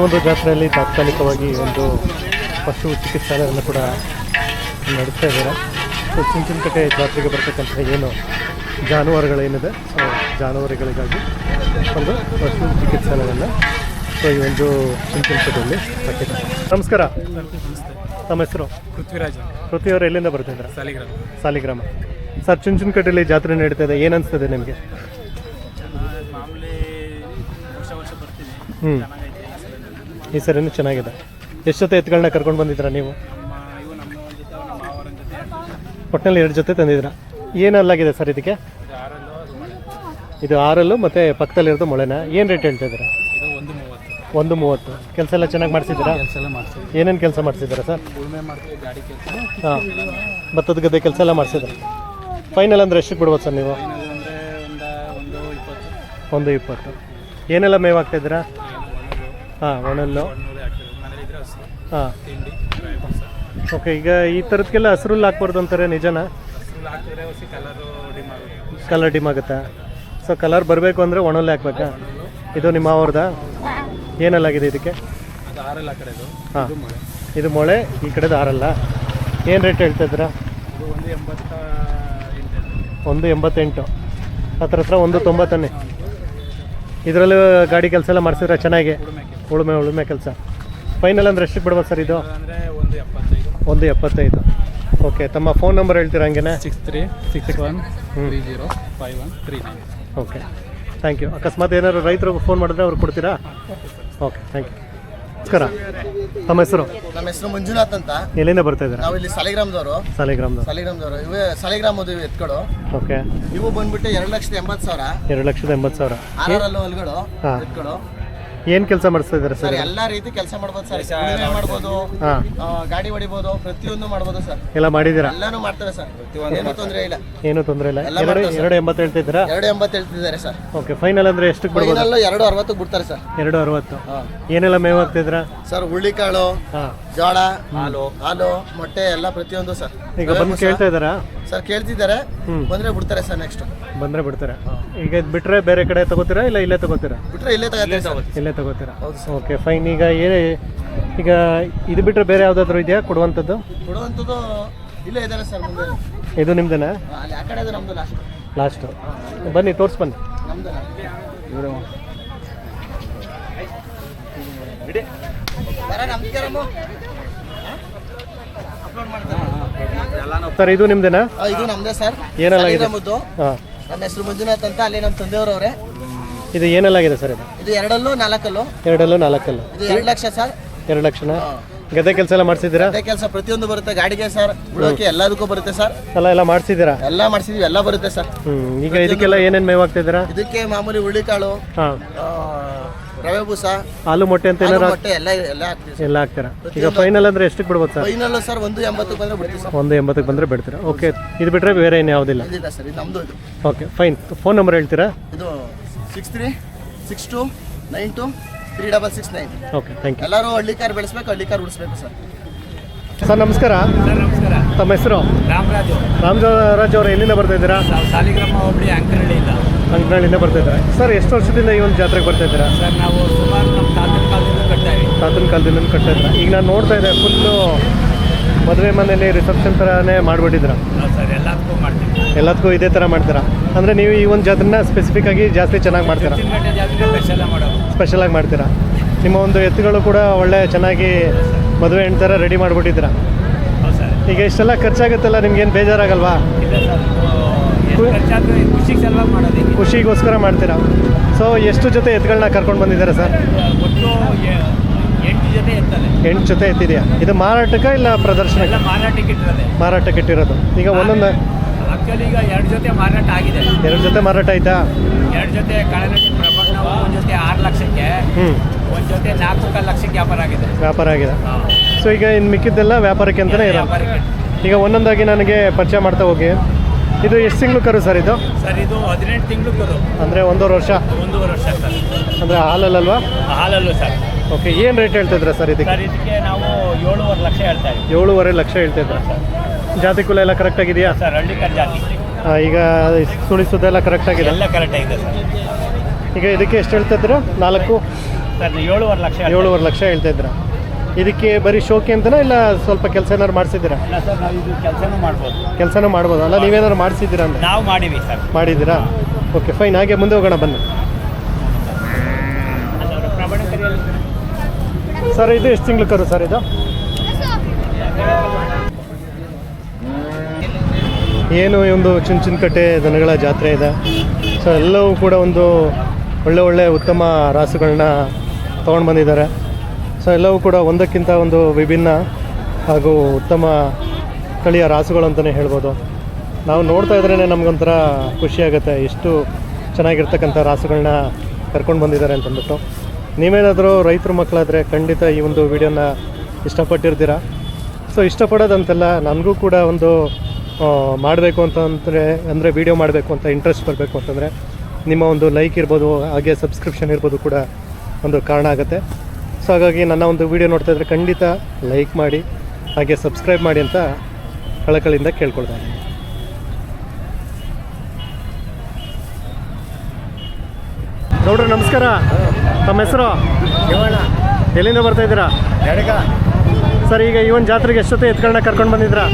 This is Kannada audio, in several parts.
ಒಂದು ಜಾತ್ರೆಯಲ್ಲಿ ತಾತ್ಕಾಲಿಕವಾಗಿ ಒಂದು ಪಶು ಚಿಕಿತ್ಸಾಲಯವನ್ನು ಕೂಡ ನಡೆಸ್ತಾ ಇದ್ದಾರೆ. ಸೊ ಚುಂಚನಕಟ್ಟೆ ಜಾತ್ರೆಗೆ ಬರ್ತಕ್ಕಂಥ ಏನು ಜಾನುವಾರುಗಳೇನಿದೆ, ಸೊ ಜಾನುವಾರುಗಳಿಗಾಗಿ ಒಂದು ಪಶು ಚಿಕಿತ್ಸಾಲಯವನ್ನು ಸೊ ಈ ಒಂದು ಚುಂಚನಕಟ್ಟೆಯಲ್ಲಿ ಹಾಕಿದ್ದಾರೆ. ನಮಸ್ಕಾರ, ನಮ್ಮ ಹೆಸರು? ಪೃಥ್ವಿಯವರು. ಎಲ್ಲಿಂದ ಬರ್ತಿದ್ದಾರೆ? ಸಾಲಿಗ್ರಾಮ. ಸರ್, ಚುಂಚನಕಟ್ಟೆಯಲ್ಲಿ ಜಾತ್ರೆ ನಡೀತಾ ಇದೆ, ಏನು ಅನಿಸ್ತದೆ ನಿಮಗೆ? ಈ ಸರಿನೂ ಚೆನ್ನಾಗಿದೆ. ಎಷ್ಟು ಜೊತೆ ಎತ್ತುಗಳನ್ನ ಕರ್ಕೊಂಡು ಬಂದಿದ್ದೀರಾ ನೀವು? ಒಟ್ಟಿನಲ್ಲಿ 2 ಜೊತೆ ತಂದಿದ್ದೀರಾ. ಏನಲ್ಲಾಗಿದೆ ಸರ್ ಇದಕ್ಕೆ? ಇದು 6 ಮತ್ತು ಪಕ್ಕದಲ್ಲಿರೋದು ಮೊಳೆನ. ಏನು ರೇಟ್ ಹೇಳ್ತಾ ಇದ್ದೀರಾ? 130. ಕೆಲಸ ಎಲ್ಲ ಚೆನ್ನಾಗಿ ಮಾಡಿಸಿದ್ದೀರಾ? ಏನೇನು ಕೆಲಸ ಮಾಡಿಸಿದ್ದೀರಾ ಸರ್? ಹಾಂ, ಭತ್ತದ ಗದ್ದೆ ಕೆಲಸ ಎಲ್ಲ ಮಾಡಿಸಿದ್ರೆ ಫೈನಲ್ ಅಂದರೆ ಎಷ್ಟಕ್ಕೆ ಬಿಡ್ಬೋದು ಸರ್ ನೀವು? 120. ಏನೆಲ್ಲ ಮೇವು ಹಾಕ್ತಾಯಿದ್ದೀರಾ? ಹಾಂ, ಒಣಲ್ಲು. ಹಾಂ, ಓಕೆ. ಈಗ ಈ ಥರದಕ್ಕೆಲ್ಲ ಹಸ್ರುಲ್ಲಿ ಹಾಕ್ಬಾರ್ದು ಅಂತಾರೆ, ನಿಜನಾ? ಕಲರ್ ಡಿಮ್ ಆಗುತ್ತಾ? ಸೊ ಕಲರ್ ಬರಬೇಕು ಅಂದರೆ ಒಣಲ್ಲೇ ಹಾಕ್ಬೇಕಾ? ಇದು ನಿಮ್ಮ ಅವ್ರದ್ದಾ? ಏನಲ್ಲಾಗಿದೆ ಇದಕ್ಕೆ? ಹಾಂ, ಇದು ಮೊಳೆ, ಈ ಕಡೆದು 6 ಏನು ರೇಟ್ ಹೇಳ್ತಾ ಇದ್ದೀರಾ? 188. ಹತ್ರ 190. ಇದರಲ್ಲೂ ಗಾಡಿ ಕೆಲಸ ಎಲ್ಲ ಮಾಡಿಸಿದ್ರೆ ಚೆನ್ನಾಗಿ ಉಳುಮೆ ಕೆಲಸ. ಫೈನಲ್ ಅಂದರೆ ಎಷ್ಟಕ್ಕೆ ಬಿಡ್ಬೋದು ಸರ್ ಇದು? 175. ಓಕೆ. ತಮ್ಮ ಫೋನ್ ನಂಬರ್ ಹೇಳ್ತೀರಾ ಹಂಗೇನೆ? 6361305139. Okay, thank you. ಅಕಸ್ಮಾತ್ ಏನಾದ್ರು ರೈತರು ಫೋನ್ ಮಾಡಿದ್ರೆ ಅವ್ರು ಕೊಡ್ತೀರಾ? Okay, thank you. ನಮಸ್ಕಾರ, ತಮ್ಮ ಹೆಸರು? ನಮ್ಮ ಹೆಸರು ಮಂಜುನಾಥ್ ಅಂತ. ಎಲ್ಲಿಂದ ಬರ್ತಾ ಇದ್ದೀರಾ? ನಾವು ಇಲ್ಲಿ ಸಾಲಿಗ್ರಾಮದವರು. ಇವೇ ಸಾಲಿಗ್ರಾಮದ ಎತ್ಕೊಡು. ಓಕೆ. ಇವು ಬಂದ್ಬಿಟ್ಟು 2,80,000. 2,80,000. 6 ಹಲ್ಗಳು ಎತ್ಕೊಡು. ಏನು ಕೆಲಸ ಮಾಡಿಸ್ತಾ ಇದ್ದಾರೆ ಸರ್? ಸರ್ ಎಲ್ಲ ರೀತಿ ಕೆಲಸ ಮಾಡ್ಬೋದು ಸರ್. ಮಾಡ್ಬೋದು, ಗಾಡಿ ಹೊಡಿಬೋದು, ಪ್ರತಿಯೊಂದು ಮಾಡ್ಬೋದು ಸರ್. ಎಲ್ಲ ಮಾಡಿದ್ದೀರಾ? ಎಲ್ಲಾನು ಮಾಡ್ತಾರೆ ಸರ್, ಏನು ತೊಂದರೆ ಇಲ್ಲ. ಏನು ತೊಂದರೆ ಇಲ್ಲ. 280 ಹೇಳ್ತಿದ್ದೀರಾ? 280 ಹೇಳ್ತಿದ್ದಾರೆ ಸರ್. ಓಕೆ. ಫೈನಲ್ ಅಂದರೆ ಎಷ್ಟಕ್ಕೆ ಬಿಡ್ಬೋದು? 260 ಬಿಡ್ತಾರೆ ಸರ್. 260. ಏನೆಲ್ಲ ಮೇವು ಹಾಕ್ತಿದ್ದೀರಾ ಸರ್? ಹುಳ್ಳಿಕಾಳು, ಜೋಳ, ಹಾಲು, ಮೊಟ್ಟೆ ಎಲ್ಲ ಪ್ರತಿಯೊಂದು ಸರ್. ಈಗ ಬಂದು ಕೇಳ್ತಾ ಇದ್ದಾರಾ ಸರ್? ಕೇಳ್ತಿದ್ದಾರೆ, ಬಂದ್ರೆ ಬಿಡ್ತಾರೆ ಸರ್. ನೆಕ್ಸ್ಟ್ ಬಂದರೆ ಬಿಡ್ತಾರೆ. ಈಗ ಇದು ಬಿಟ್ಟರೆ ಬೇರೆ ಕಡೆ ತಗೋತೀರಾ ಇಲ್ಲ ಇಲ್ಲೇ ತಗೋತೀರಾ? ಬಿಟ್ರೆ ಇಲ್ಲೇ ತಗೋತೀರಾ? Okay, fine. ಈಗ ಈಗ ಇದು ಬಿಟ್ಟರೆ ಬೇರೆ ಯಾವುದಾದ್ರೂ ಇದೆಯಾ ಕೊಡುವಂಥದ್ದು? ಇಲ್ಲೇ ಇದ್ದಾರೆ ಸರ್, ಮುಂದೆ. ಇದು ನಿಮ್ದೇನಾ? ಅಲ್ಲಿ ಆ ಕಡೆ ನಮ್ದು ಲಾಸ್ಟು. ಬನ್ನಿ, ತೋರಿಸಿ ಬನ್ನಿ. ಸರ್, ಇದು ನಿಮ್ದೇನಾ? ಇದು ನಮ್ದೇ ಸರ್. ಏನೆಲ್ಲಾಗಿದೆ? ಹಾಂ, ನಮ್ಮ ಹೆಸರು ಮಂಜುನಾಥ್ ಅಂತ. ಅಲ್ಲಿ ನಮ್ಮ ತಂದೆಯವರವ್ರೆ. ಇದು ಏನೆಲ್ಲಾಗಿದೆ ಸರ್? ಇದು 2 4 2 4. ಇದು 2 ಲಕ್ಷ ಸರ್. 2 ಲಕ್ಷನಾ? ಗದ್ದೆ ಕೆಲಸ ಎಲ್ಲ ಮಾಡಿಸಿದ್ದೀರಾ? ಗದ್ದೆ ಕೆಲಸ ಪ್ರತಿಯೊಂದು ಬರುತ್ತೆ. ಗಾಡಿಗೆ ಸರ್, ಉಳೋಕೆ ಎಲ್ಲದಕ್ಕೂ ಬರುತ್ತೆ ಸರ್. ಎಲ್ಲ ಮಾಡಿಸಿದ್ದೀರಾ? ಎಲ್ಲ ಮಾಡಿಸಿದೀವಿ, ಎಲ್ಲ ಬರುತ್ತೆ ಸರ್. ಈಗ ಇದಕ್ಕೆಲ್ಲ ಏನೇನು ಮೇವು ಹಾಕ್ತಿದ್ದೀರಾ? ಇದಕ್ಕೆ ಮಾಮೂಲಿ ಹುಳ್ಳಿಕಾಳು, ರವೆ ಬೂಸ, ಹಾಲು, ಮೊಟ್ಟೆ ಅಂತ ಏನಾರು ಮೊಟ್ಟೆ ಎಲ್ಲ ಎಲ್ಲ ಹಾಕ್ತೀರಾ? ಈಗ ಫೈನಲ್ ಅಂದರೆ ಎಷ್ಟಕ್ಕೆ ಬಿಡ್ಬೋದು ಸರ್? ಫೈನಲ್ ಸರ್ 180 ಬಂದ್ರೆ ಬಿಡ್ತೀವಿ ಸರ್. 180 ಬಂದರೆ ಬಿಡ್ತೀರಾ? ಓಕೆ. ಇದು ಬಿಟ್ಟರೆ ಬೇರೆ ಏನು ಯಾವುದಿಲ್ಲ? ಇಲ್ಲ ಸರ್, ಇದು ನಮ್ಮದು. ಇದು ಓಕೆ, ಫೈನ್. ಫೋನ್ ನಂಬರ್ ಹೇಳ್ತೀರಾ? ಇದು 6362923669. Okay, thank you. ಎಲ್ಲರೂ ಹಳ್ಳಿ ಕಾರ್ ಬೆಳೆಸ್ಬೇಕು, ಹಳ್ಳಿ ಕಾರ್ ಉಳಿಸ್ಬೇಕು ಸರ್. ಸರ್, ನಮಸ್ಕಾರ. ನಮಸ್ಕಾರ. ತಮ್ಮ ಹೆಸರು? ರಾಮರಾಜ್ ಅವರು. ಎಲ್ಲಿಂದ ಬರ್ತಾ ಇದ್ದೀರಾ? ಸಾಲಿಗ್ರಾಮ ಹೋಬಳಿ ಅಂಕನಹಳ್ಳಿಯಿಂದ ಬರ್ತಾ ಇದ್ದಾರೆ. ಸರ್, ಎಷ್ಟು ವರ್ಷದಿಂದ ಈ ಒಂದು ಜಾತ್ರೆಗೆ ಬರ್ತಾ ಇದ್ದೀರಾ? ಸರ್, ನಾವು ಸುಮಾರು ನಮ್ಮ ತಾತನ ಕಾಲದಿಂದ ಕಟ್ತಾ ಇದ್ದೀರಾ? ಈಗ ನಾನು ನೋಡ್ತಾ ಇದ್ದೆ, ಫುಲ್ಲು ಮದುವೆ ಮನೆಯಲ್ಲಿ ರಿಸೆಪ್ಷನ್ ಥರನೇ ಮಾಡಿಬಿಟ್ಟಿದ್ದೀರಾ? ಸರ್, ಎಲ್ಲದಕ್ಕೂ ಮಾಡ್ತೀವಿ. ಎಲ್ಲದಕ್ಕೂ ಇದೇ ಥರ ಮಾಡ್ತೀರಾ? ಅಂದರೆ ನೀವು ಈ ಒಂದು ಜಾತ್ರೆನ ಸ್ಪೆಸಿಫಿಕ್ ಆಗಿ ಜಾಸ್ತಿ ಚೆನ್ನಾಗಿ ಮಾಡ್ತೀರಾ? ಸ್ಪೆಷಲಾಗಿ ಮಾಡ್ತೀರಾ? ನಿಮ್ಮ ಒಂದು ಎತ್ತುಗಳು ಕೂಡ ಒಳ್ಳೆ ಚೆನ್ನಾಗಿ ಮದುವೆ ಹೆಣ್ಣು ಥರ ರೆಡಿ ಮಾಡಿಬಿಟ್ಟಿದ್ದೀರಾ? ಈಗ ಇಷ್ಟೆಲ್ಲ ಖರ್ಚಾಗುತ್ತಲ್ಲ, ನಿಮ್ಗೇನು ಬೇಜಾರಾಗಲ್ವಾ? ಖುಷಿಗೋಸ್ಕರ ಮಾಡ್ತೀರಾ? ಸೊ ಎಷ್ಟು ಜೊತೆ ಎತ್ತುಗಳನ್ನ ಕರ್ಕೊಂಡು ಬಂದಿದ್ದಾರೆ ಸರ್? 8 ಜೊತೆ ಎತ್ತಿದೆಯಾ? ಇದು ಮಾರಾಟಕ್ಕೆ ಇಲ್ಲ ಪ್ರದರ್ಶನ? ಮಾರಾಟಕ್ಕೆ ಇಟ್ಟಿರೋದು. ಈಗ ಒಂದೊಂದು ಆಕ್ಚುಲಿ ಈಗ 2 ಜೊತೆ ಮಾರಾಟ ಆಗಿದೆ. 2 ಜೊತೆ ಮಾರಾಟ ಆಯ್ತಾ? 2 ಜೊತೆ ಕಳೆದ ಪ್ರಭಾಕರ್ ಒಂದು ಜೊತೆ 6 ಲಕ್ಷಕ್ಕೆ, ಒಂದು ಜೊತೆ 4 ಲಕ್ಷಕ್ಕೆ ವ್ಯಾಪಾರ ಆಗಿದೆ. ಸೊ ಈಗ ಇನ್ನು ಮಿಕ್ಕಿದ್ದೆಲ್ಲ ವ್ಯಾಪಾರಕ್ಕೆ ಅಂತಲೇ ಇರೋದು. ಈಗ ಒಂದೊಂದಾಗಿ ನನಗೆ ಪರಿಚಯ ಮಾಡ್ತಾ ಹೋಗಿ. ಇದು ಎಷ್ಟು ತಿಂಗಳು ಕರು ಸರ್ ಇದು? ಸರ್, ಇದು 18 ತಿಂಗಳು ಕರು. ಅಂದರೆ 1.5 ವರ್ಷ? 1.5 ವರ್ಷ ಸರ್. ಅಂದರೆ ಹಾಲಲ್ಲಲ್ವಾ? ಹಾಲಲ್ಲೂ ಸರ್. ಓಕೆ. ಏನು ರೇಟ್ ಹೇಳ್ತಿದ್ರ ಸರ್ ಇದಕ್ಕೆ? ಸರ್, ಇದಕ್ಕೆ ನಾವು 7.5 ಲಕ್ಷ ಹೇಳ್ತಾ ಇದ್ದೀವಿ. 7.5 ಲಕ್ಷ ಹೇಳ್ತಿದ್ರ. ಜಾತಿ ಕುಲ ಎಲ್ಲ ಕರೆಕ್ಟಾಗಿದೆಯಾ? ಸರ್, ಹಳ್ಳಿಕಾರ್ ಜಾತಿ. ಈಗ ಸುಳಿಸೋದೆಲ್ಲ ಕರೆಕ್ಟಾಗಿದೆ? ಎಲ್ಲ ಕರೆಕ್ಟಾಗಿದೆ ಸರ್. ಈಗ ಇದಕ್ಕೆ ಎಷ್ಟು ಹೇಳ್ತಿದ್ರು? 4 ಸರ್ 7.5 ಲಕ್ಷ 7.5 ಲಕ್ಷ ಹೇಳ್ತಾ ಇದ್ದೀರಾ. ಇದಕ್ಕೆ ಬರೀ ಶೋಕಿ ಅಂತನಾ ಇಲ್ಲ ಸ್ವಲ್ಪ ಕೆಲಸ ಏನಾದ್ರು ಮಾಡಿಸಿದ್ದೀರಾ? ಇಲ್ಲ ಸರ್, ನಾವು ಇದು ಕೆಲಸನೂ ಮಾಡ್ಬೋದು. ಕೆಲಸನೂ ಮಾಡ್ಬೋದು ಅಲ್ಲ, ನೀವೇನಾದ್ರು ಮಾಡಿಸಿದ್ದೀರಾ ಅಂದ್ರೆ? ನಾವು ಮಾಡಿವಿ ಸರ್. ಮಾಡಿದ್ದೀರಾ? Okay fine. ಹಾಗೆ ಮುಂದೆ ಹೋಗೋಣ ಬನ್ನಿ ಸರ್. ಇದು ಎಷ್ಟು ತಿಂಗಳು ಕರು ಸರ್ ಇದು? ಏನು ಈ ಒಂದು ಚುಂಚನಕಟ್ಟೆ ದನಗಳ ಜಾತ್ರೆ ಇದೆ. ಸೊ ಎಲ್ಲವೂ ಕೂಡ ಒಂದು ಒಳ್ಳೆ ಉತ್ತಮ ರಾಸುಗಳನ್ನ ತೊಗೊಂಡು ಬಂದಿದ್ದಾರೆ. ಸೊ ಎಲ್ಲವೂ ಕೂಡ ಒಂದಕ್ಕಿಂತ ಒಂದು ವಿಭಿನ್ನ ಹಾಗೂ ಉತ್ತಮ ತಳಿಯ ರಾಸುಗಳು ಅಂತಲೇ ಹೇಳ್ಬೋದು. ನಾವು ನೋಡ್ತಾ ಇದ್ರೇ ನಮಗೊಂಥರ ಖುಷಿಯಾಗುತ್ತೆ, ಎಷ್ಟು ಚೆನ್ನಾಗಿರ್ತಕ್ಕಂಥ ರಾಸುಗಳನ್ನ ಕರ್ಕೊಂಡು ಬಂದಿದ್ದಾರೆ ಅಂತಂದ್ಬಿಟ್ಟು. ನೀವೇನಾದರೂ ರೈತರ ಮಕ್ಕಳಾದರೆ ಖಂಡಿತ ಈ ಒಂದು ವಿಡಿಯೋನ ಇಷ್ಟಪಟ್ಟಿರ್ತೀರ. ಸೊ ಇಷ್ಟಪಡೋದಂತೆಲ್ಲ ನನಗೂ ಕೂಡ ಒಂದು ಮಾಡಬೇಕು ಅಂದರೆ ವಿಡಿಯೋ ಮಾಡಬೇಕು ಅಂತ ಇಂಟ್ರೆಸ್ಟ್ ಬರಬೇಕು ಅಂತಂದರೆ ನಿಮ್ಮ ಒಂದು ಲೈಕ್ ಇರ್ಬೋದು, ಹಾಗೆ ಸಬ್ಸ್ಕ್ರಿಪ್ಷನ್ ಇರ್ಬೋದು ಕೂಡ ಒಂದು ಕಾರಣ ಆಗುತ್ತೆ. ಸೊ ಹಾಗಾಗಿ ನನ್ನ ಒಂದು ವಿಡಿಯೋ ನೋಡ್ತಾ ಇದ್ದರೆ ಖಂಡಿತ ಲೈಕ್ ಮಾಡಿ ಹಾಗೆ ಸಬ್ಸ್ಕ್ರೈಬ್ ಮಾಡಿ ಅಂತ ಕಳಕಳಿಯಿಂದ ಕೇಳ್ಕೊಳ್ತಾ ಇದ್ದೀನಿ. ನೋಡ್ರಿ ನಮಸ್ಕಾರ. ತಮ್ಮ ಹೆಸರು? ಎಲ್ಲಿಂದ ಬರ್ತಾ ಇದ್ದೀರಾ? ಸರ್ ಈಗ ಈ ಒಂದು ಜಾತ್ರೆಗೆ ಎಷ್ಟು ಜೊತೆ ಎತ್ಗಳನ್ನ ಕರ್ಕೊಂಡು ಬಂದಿದ್ರಾ?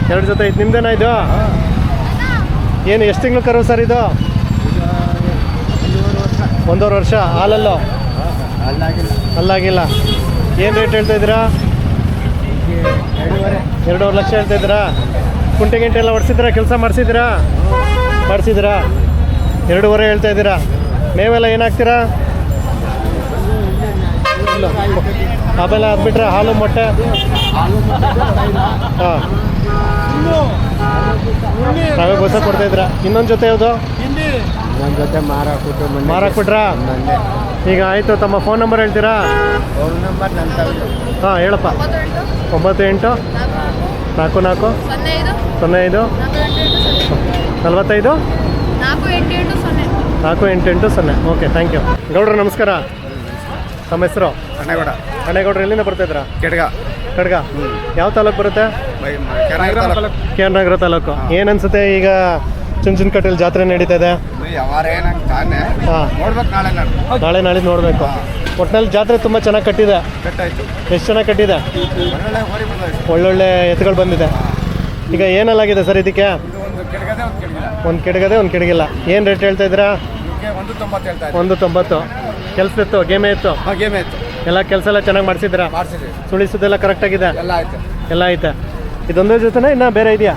2 ಜೊತೆ. ಇದು ನಿಮ್ದೇನಾ ಇದು? ಏನು ಎಷ್ಟು ತಿಂಗಳು ಕರು ಸರ್ ಇದು? 1.5 ವರ್ಷ. ಹಾಲಲ್ಲೋ? ಅಲ್ಲಾಗಿಲ್ಲ. ಏನು ರೇಟ್ ಹೇಳ್ತಾ ಇದ್ದೀರಾ? 2.5 ಲಕ್ಷ ಹೇಳ್ತಾ ಇದ್ದೀರಾ? ಕುಂಟೆ ಗಿಂಟೆ ಎಲ್ಲ ಹೊಡ್ಸಿದ್ದೀರಾ? ಕೆಲಸ ಮಾಡಿಸಿದ್ದೀರಾ? 2.5 ಹೇಳ್ತಾ ಇದ್ದೀರಾ? ಮೇವೆಲ್ಲ ಏನಾಗ್ತೀರಾ? ಆಮೇಲೆ ಅದು ಬಿಟ್ಟರೆ ಹಾಲು ಮೊಟ್ಟೆ? ಹಾಂ, ನಾವೇ ಬಸ ಕೊಡ್ತಾಯಿದ್ದೀರಾ? ಇನ್ನೊಂದು ಜೊತೆ ಯಾವುದು? ನನ್ನ ಜೊತೆ ಮಾರಾಕ್ಬಿಟ್ರಾ? ಈಗ ಆಯಿತು. ತಮ್ಮ ಫೋನ್ ನಂಬರ್ ಹೇಳ್ತೀರಾ? ಫೋನ್ ನಂಬರ್ ನನ್ನ ಹಾಂ ಹೇಳಪ್ಪ. 98 44 05 45 4880. Okay, thank you. ಗೌಡ್ರು ನಮಸ್ಕಾರ. ತಮ್ಮ ಹೆಸರು? ಅಣ್ಣೇಗೌಡ್ರು. ಎಲ್ಲಿಂದ ಬರ್ತಾಯಿದ್ರಾ? ಕಡ್ಗ. ಯಾವ ತಾಲೂಕು ಬರುತ್ತೆ? KR ನಗರ ತಾಲೂಕು. ಏನು ಅನ್ಸುತ್ತೆ ಈಗ ಚುಂಚನಕಟ್ಟೆಯಲ್ಲಿ ಜಾತ್ರೆ ನಡೀತಾ ಇದೆ? ಹಾಂ, ನಾಳೆ ನಾಳಿದ್ದು ನೋಡಬೇಕು. ಒಟ್ಟಿನಲ್ಲಿ ಜಾತ್ರೆ ತುಂಬ ಚೆನ್ನಾಗಿ ಕಟ್ಟಿದೆ. ಎಷ್ಟು ಚೆನ್ನಾಗಿ ಕಟ್ಟಿದೆ? ಒಳ್ಳೊಳ್ಳೆ ಎತ್ತುಗಳು ಬಂದಿದೆ. ಈಗ ಏನಲ್ಲಾಗಿದೆ ಸರ್ ಇದಕ್ಕೆ? ಒಂದು ಕೆಡಗದೆ ಒಂದು ಕೆಡಗಿಲ್ಲ. ಏನು ರೇಟ್ ಹೇಳ್ತಾ ಇದ್ದೀರಾ? 190. ಕೆಲಸ ಇತ್ತು? ಗೇಮೇ ಇತ್ತು? ಎಲ್ಲ ಕೆಲಸ ಎಲ್ಲ ಚೆನ್ನಾಗಿ ಮಾಡಿಸಿದ್ದೀರಾ? ಸುಳಿಸೋದೆಲ್ಲ ಕರೆಕ್ಟಾಗಿದೆ? ಎಲ್ಲ ಐತೆ. ಇದೊಂದೇ ಜೊತೆನಾ ಇನ್ನೂ ಬೇರೆ ಇದೆಯಾ?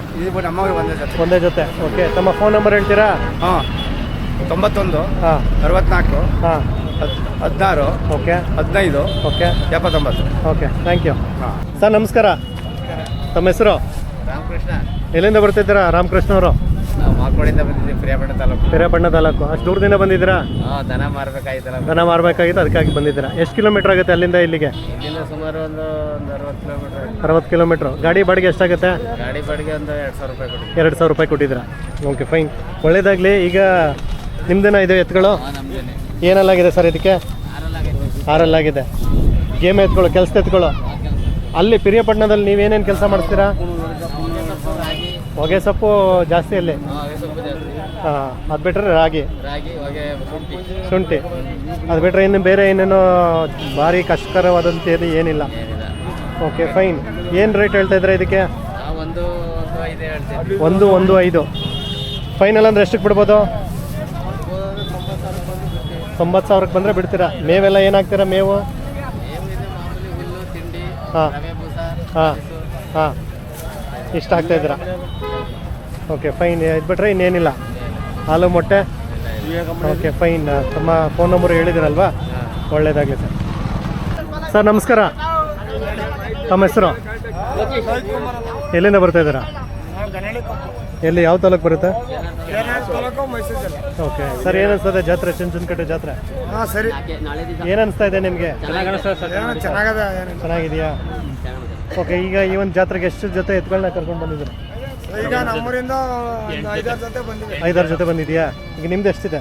ಒಂದೇ ಜೊತೆ. ಓಕೆ, ತಮ್ಮ ಫೋನ್ ನಂಬರ್ ಹೇಳ್ತೀರಾ? 91 ಹಾಂ 64 ಹಾಂ 16 okay 15 okay 79. Okay, thank you. Sir ನಮಸ್ಕಾರ. ತಮ್ಮ ಹೆಸರು? ರಾಮಕೃಷ್ಣ. ಎಲ್ಲಿಂದ ಬರ್ತಿದ್ದೀರಾ? ರಾಮಕೃಷ್ಣ ಅವರು? ನಾವು ಮಾರ್ಕೋಡಿಂದ ಬಂದಿದ್ದೀವಿ, ಪಿರಿಯಾಪಟ್ಟಣ ತಾಲೂಕು. ಅಷ್ಟು ದೂರದಿಂದ ಬಂದಿದ್ದೀರಾ? ದನ ಮಾರಬೇಕಾಗಿತ್ತಲ್ಲ. ದನ ಮಾರಬೇಕಾಗಿತ್ತು, ಅದಕ್ಕಾಗಿ ಬಂದಿದ್ದೀರಾ. ಎಷ್ಟು ಕಿಲೋಮೀಟ್ರ್ ಆಗುತ್ತೆ ಅಲ್ಲಿಂದ ಇಲ್ಲಿಗೆ? ಇಲ್ಲಿಂದ ಸುಮಾರು ಒಂದು 60 ಕಿಲೋಮೀಟರ್. 60 ಕಿಲೋಮೀಟ್ರು. ಗಾಡಿ ಬಾಡಿಗೆ ಎಷ್ಟಾಗುತ್ತೆ? ಗಾಡಿ ಬಾಡಿಗೆ ಒಂದು 2,000 ರೂಪಾಯಿ ಕೊಡಿ. 2,000 ರೂಪಾಯಿ ಕೊಟ್ಟಿದ್ದೀರಾ? ಓಕೆ ಫೈನ್, ಒಳ್ಳೇದಾಗಲಿ. ಈಗ ನಿಮ್ದೇನ ಇದು ಎತ್ತುಗಳು? ನಮ್ದೇನೆ. ಏನಲ್ಲಾಗಿದೆ ಸರ್ ಇದಕ್ಕೆ? 6 ಆಗಿದೆ. ಗೇಮ್ ಎತ್ಕೊಳ್ಳೋ ಕೆಲಸ ಎತ್ಕೊಳ್ಳೋ. ಅಲ್ಲಿ ಪಿರಿಯಾಪಟ್ಟಣದಲ್ಲಿ ನೀವೇನೇನು ಕೆಲಸ ಮಾಡಿಸ್ತೀರಾ? ಹೊಗೆ ಸೊಪ್ಪು ಜಾಸ್ತಿ ಅಲ್ಲಿ. ಹಾಂ, ಅದು ಬಿಟ್ಟರೆ ರಾಗಿ ಶುಂಠಿ. ಅದು ಬಿಟ್ಟರೆ ಇನ್ನು ಬೇರೆ ಏನೇನೋ ಭಾರಿ ಕಷ್ಟಕರವಾದಂಥದ್ದು ಏನಿಲ್ಲ. Okay fine. ಏನು ರೇಟ್ ಹೇಳ್ತಾ ಇದ್ರೆ ಇದಕ್ಕೆ? 1.5. ಫೈನಲ್ ಅಂದರೆ ಎಷ್ಟಕ್ಕೆ ಬಿಡ್ಬೋದು? 90,000ಕ್ಕೆ ಬಂದರೆ ಬಿಡ್ತೀರಾ? ಮೇವೆಲ್ಲ ಏನಾಗ್ತೀರಾ? ಮೇವು ಹಾಂ ಹಾಂ ಹಾಂ ಇಷ್ಟ ಆಗ್ತಾಯಿದ್ದೀರಾ? Okay fine. ಇದು ಬಿಟ್ರೆ ಇನ್ನೇನಿಲ್ಲ? ಹಾಲು ಮೊಟ್ಟೆ? Okay fine. ತಮ್ಮ ಫೋನ್ ನಂಬರ್ ಹೇಳಿದಿರಲ್ವಾ? ಒಳ್ಳೇದಾಗಲಿ ಸರ್. ಸರ್ ನಮಸ್ಕಾರ. ತಮ್ಮ ಹೆಸರು? ಎಲ್ಲಿಂದ ಬರ್ತಾ ಇದ್ದೀರಾ? ಎಲ್ಲಿ, ಯಾವ ತಾಲೂಕು ಬರುತ್ತೆ? ಓಕೆ ಸರ್, ಏನು ಅನಿಸ್ತದೆ ಜಾತ್ರೆ, ಚುಂಚನಕಟ್ಟೆ ಜಾತ್ರೆ? ಹಾಂ ಸರಿ. ಏನು ಅನಿಸ್ತಾ ಇದೆ ನಿಮಗೆ? ಚೆನ್ನಾಗಿದೆಯಾ? ಓಕೆ, ಈಗ ಈ ಒಂದು ಜಾತ್ರೆಗೆ ಎಷ್ಟು ಜೊತೆ ಎತ್ಗಳನ್ನ ಕರ್ಕೊಂಡು ಬಂದಿದ್ದೀರಾ? ಈಗ ನಮ್ಮೂರಿಂದ 5-6 ಜೊತೆ ಬಂದಿದೆ. 5-6 ಜೊತೆ ಬಂದಿದೆಯಾ? ಈಗ ನಿಮ್ದು ಎಷ್ಟಿದೆ?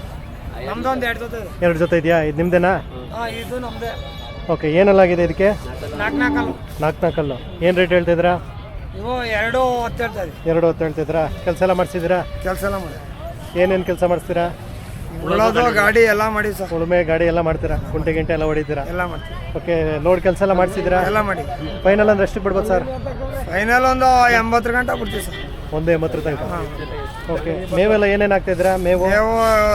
ನಮ್ದು ಒಂದು 2 ಜೊತೆ ಇದೆ. 2 ಜೊತೆ ಇದೆಯಾ? ಇದು ನಿಮ್ದೇನಾ? ಇದು ನಮ್ದೇ. ಓಕೆ, ಏನಲ್ಲಾಗಿದೆ ಇದಕ್ಕೆ? 4 ಏನು ರೇಟ್ ಹೇಳ್ತಿದ್ದೀರಾ? ಇವು 2.10 ಹೇಳ್ತಾ ಇದೆ. 2.10 ಹೇಳ್ತಿದ್ದೀರಾ? ಕೆಲಸ ಎಲ್ಲ ಮಾಡಿಸಿದ್ದೀರಾ? ಕೆಲಸ ಎಲ್ಲ ಮಾಡಿ. ಏನೇನು ಕೆಲಸ ಮಾಡಿಸ್ತೀರಾ? ಉಳ್ಳೋದು ಗಾಡಿ ಎಲ್ಲ ಮಾಡಿ ಸರ್, ಉಳುಮೆ ಗಾಡಿ ಎಲ್ಲ ಮಾಡ್ತೀರಾ? ಕುಂಟೆ ಗಿಂಟೆ ಎಲ್ಲ ಹೊಡಿತೀರಾ? ಎಲ್ಲ ಮಾಡ್ತೀವಿ, ಓಕೆ. ಲೋಡ್ ಕೆಲಸ ಎಲ್ಲ ಮಾಡಿಸಿದ್ದೀರಾ? ಎಲ್ಲ ಮಾಡಿ. ಫೈನಲ್ ಅಂದ್ರೆ ಎಷ್ಟಕ್ಕೆ ಬಿಡ್ಬೋದು ಸರ್? ಫೈನಲ್ ಒಂದು 80 ಗಂಟೆ ಬಿಡ್ತೀವಿ ಸರ್. 180 ತನಕ. ಓಕೆ. ಮೇವೆಲ್ಲ ಏನೇನು ಹಾಕ್ತಿದ್ದೀರಾ? ಮೇವು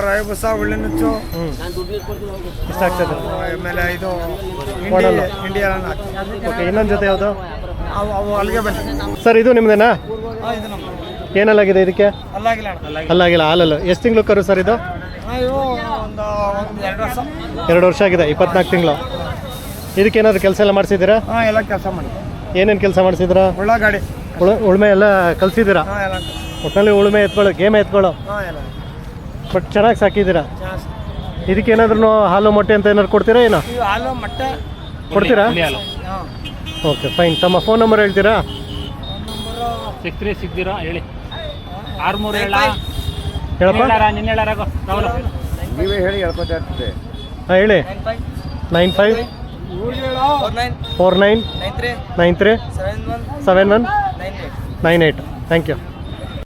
ರಾಯಿ ಬುಸ, ಉಳ್ಳಿ ನುಚ್ಚು, ಇಷ್ಟ ಆಗ್ತದೆ. ಆಮೇಲೆ ಇದು ಒಣಲು. ಹಿಂಡಿ ಎಲ್ಲ ಹಾಕ್ತೀವಿ. ಓಕೆ. ಇನ್ನೊಂದು ಜೊತೆ ಯಾವುದು ಅವು ಅಲ್ಲಿಗೆ ಬನ್ನಿ ಸರ್? ಇದು ನಿಮ್ದೇನಾ? ಇದು ನಮ್ಮ ಏನಲ್ಲಾಗಿದೆ ಇದಕ್ಕೆ? ಅಲ್ಲಾಗಿಲ್ಲ ಅಲ್ಲಾಗಿಲ್ಲ, ಹಾಲಲ್ಲ. ಎಷ್ಟು ತಿಂಗಳು ಕರು ಸರ್ ಇದು? ಇವು ಒಂದು 2 ವರ್ಷ. 2 ವರ್ಷ ಆಗಿದೆ, 24 ತಿಂಗಳು. ಇದಕ್ಕೆ ಏನಾದ್ರು ಕೆಲಸ ಎಲ್ಲ ಮಾಡಿಸಿದ್ದೀರಾ? ಎಲ್ಲ ಕೆಲಸ ಮಾಡಿ. ಏನೇನು ಕೆಲಸ ಮಾಡಿಸಿದ್ದೀರಾ? ಗಾಡಿ ಉಳುಮೆ ಎಲ್ಲ ಕಲಿಸಿದ್ದೀರಾ? ಎಲ್ಲ ಒಟ್ಟಿನಲ್ಲಿ ಉಳುಮೆ ಎತ್ಕೊಳ್ಳೋ, ಗೇಮೆ ಎತ್ಕೊಳ್ಳೋ, ಎಲ್ಲ ಬಟ್ ಚೆನ್ನಾಗಿ ಸಾಕಿದ್ದೀರಾ. ಇದಕ್ಕೆ ಏನಾದ್ರೂ ಹಾಲು ಮೊಟ್ಟೆ ಅಂತ ಏನಾದ್ರು ಕೊಡ್ತೀರಾ? ಏನೋ ಹಾಲು ಮೊಟ್ಟೆ ಕೊಡ್ತೀರಾ? Okay, fine. ತಮ್ಮ ಫೋನ್ ನಂಬರ್ ಹೇಳ್ತೀರಾ? 6360 ಹೇಳಿ 63 ಹೇಳಪ್ಪ. ನೀವೇ ಹೇಳಿ ಹೇಳ್ಕೊತಾ ಇರ್ತದೆ. ಹಾಂ, ಹೇಳಿ. 95 49 93 71 98. Thank you.